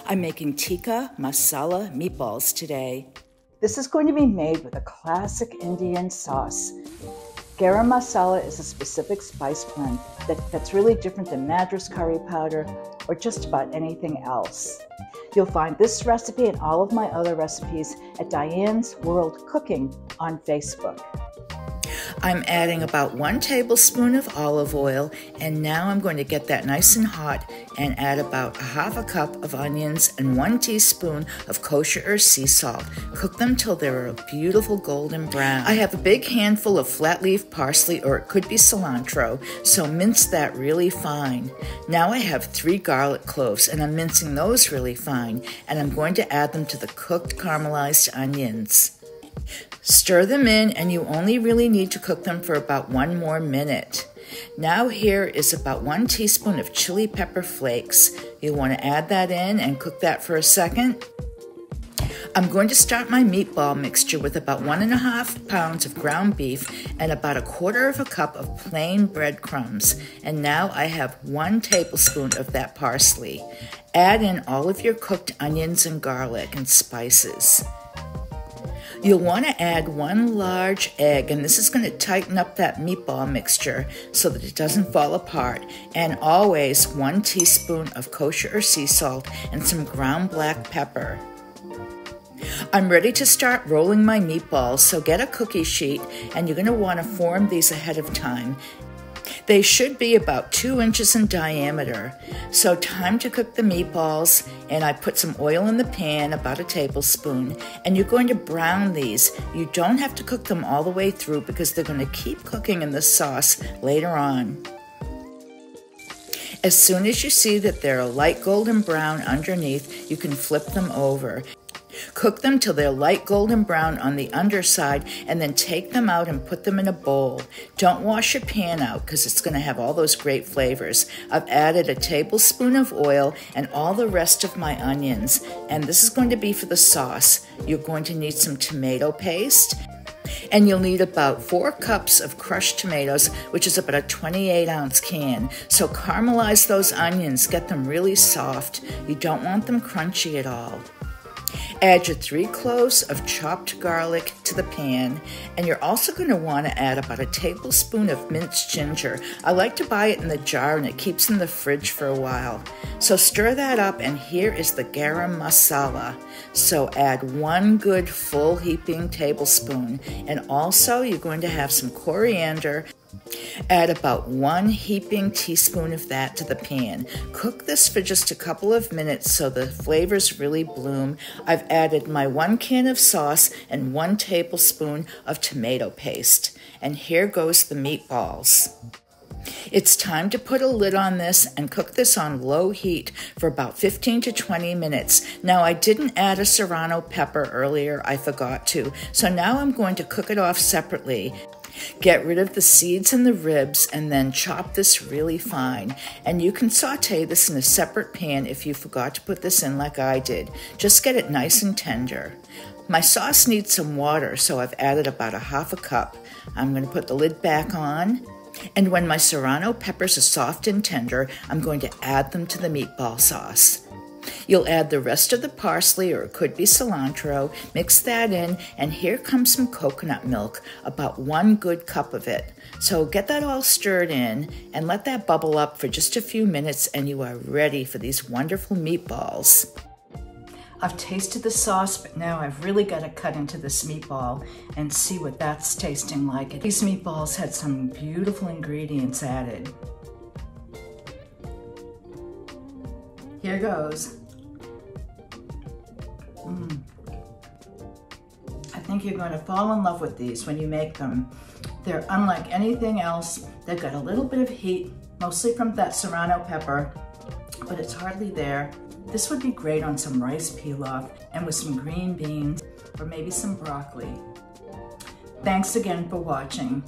I'm making Tikka Masala meatballs today. This is going to be made with a classic Indian sauce. Garam Masala is a specific spice blend that's really different than Madras curry powder or just about anything else. You'll find this recipe and all of my other recipes at Diane's World Cooking on Facebook. I'm adding about 1 tablespoon of olive oil, and now I'm going to get that nice and hot and add about 1/2 cup of onions and 1 teaspoon of kosher or sea salt. Cook them till they're a beautiful golden brown. I have a big handful of flat leaf parsley, or it could be cilantro, so mince that really fine. Now I have 3 garlic cloves, and I'm mincing those really fine, and I'm going to add them to the cooked caramelized onions. Stir them in, and you only really need to cook them for about 1 more minute. Now here is about 1 teaspoon of chili pepper flakes. You'll want to add that in and cook that for a second. I'm going to start my meatball mixture with about 1½ pounds of ground beef and about 1/4 cup of plain breadcrumbs. And now I have 1 tablespoon of that parsley. Add in all of your cooked onions and garlic and spices. You'll want to add 1 large egg, and this is going to tighten up that meatball mixture so that it doesn't fall apart, and always 1 teaspoon of kosher or sea salt and some ground black pepper. I'm ready to start rolling my meatballs, so get a cookie sheet, and you're going to want to form these ahead of time. They should be about 2 inches in diameter. So time to cook the meatballs, and I put some oil in the pan, about 1 tablespoon, and you're going to brown these. You don't have to cook them all the way through because they're going to keep cooking in the sauce later on. As soon as you see that they're a light golden brown underneath, you can flip them over. Cook them till they're light golden brown on the underside, and then take them out and put them in a bowl. Don't wash your pan out because it's going to have all those great flavors. I've added 1 tablespoon of oil and all the rest of my onions, and this is going to be for the sauce. You're going to need some tomato paste, and you'll need about 4 cups of crushed tomatoes, which is about a 28-ounce can. So caramelize those onions, get them really soft. You don't want them crunchy at all. Add your 3 cloves of chopped garlic to the pan, and you're also going to want to add about 1 tablespoon of minced ginger. I like to buy it in the jar, and it keeps in the fridge for a while. So stir that up, and here is the garam masala. So add 1 good full heaping tablespoon, and also you're going to have some coriander. Add about 1 heaping teaspoon of that to the pan. Cook this for just a couple of minutes so the flavors really bloom. I've added my 1 can of sauce and 1 tablespoon of tomato paste. And here goes the meatballs. It's time to put a lid on this and cook this on low heat for about 15 to 20 minutes. Now, I didn't add a serrano pepper earlier, I forgot to, so now I'm going to cook it off separately. Get rid of the seeds and the ribs, and then chop this really fine. And you can saute this in a separate pan if you forgot to put this in like I did. Just get it nice and tender. My sauce needs some water, so I've added about 1/2 cup. I'm going to put the lid back on. And when my serrano peppers are soft and tender, I'm going to add them to the meatball sauce. You'll add the rest of the parsley, or it could be cilantro, mix that in, and here comes some coconut milk, about 1 good cup of it. So get that all stirred in and let that bubble up for just a few minutes, and you are ready for these wonderful meatballs. I've tasted the sauce, but now I've really got to cut into this meatball and see what that's tasting like. These meatballs had some beautiful ingredients added. Here goes. I think you're going to fall in love with these when you make them. They're unlike anything else. They've got a little bit of heat, mostly from that serrano pepper, but it's hardly there. This would be great on some rice pilaf and with some green beans or maybe some broccoli. Thanks again for watching.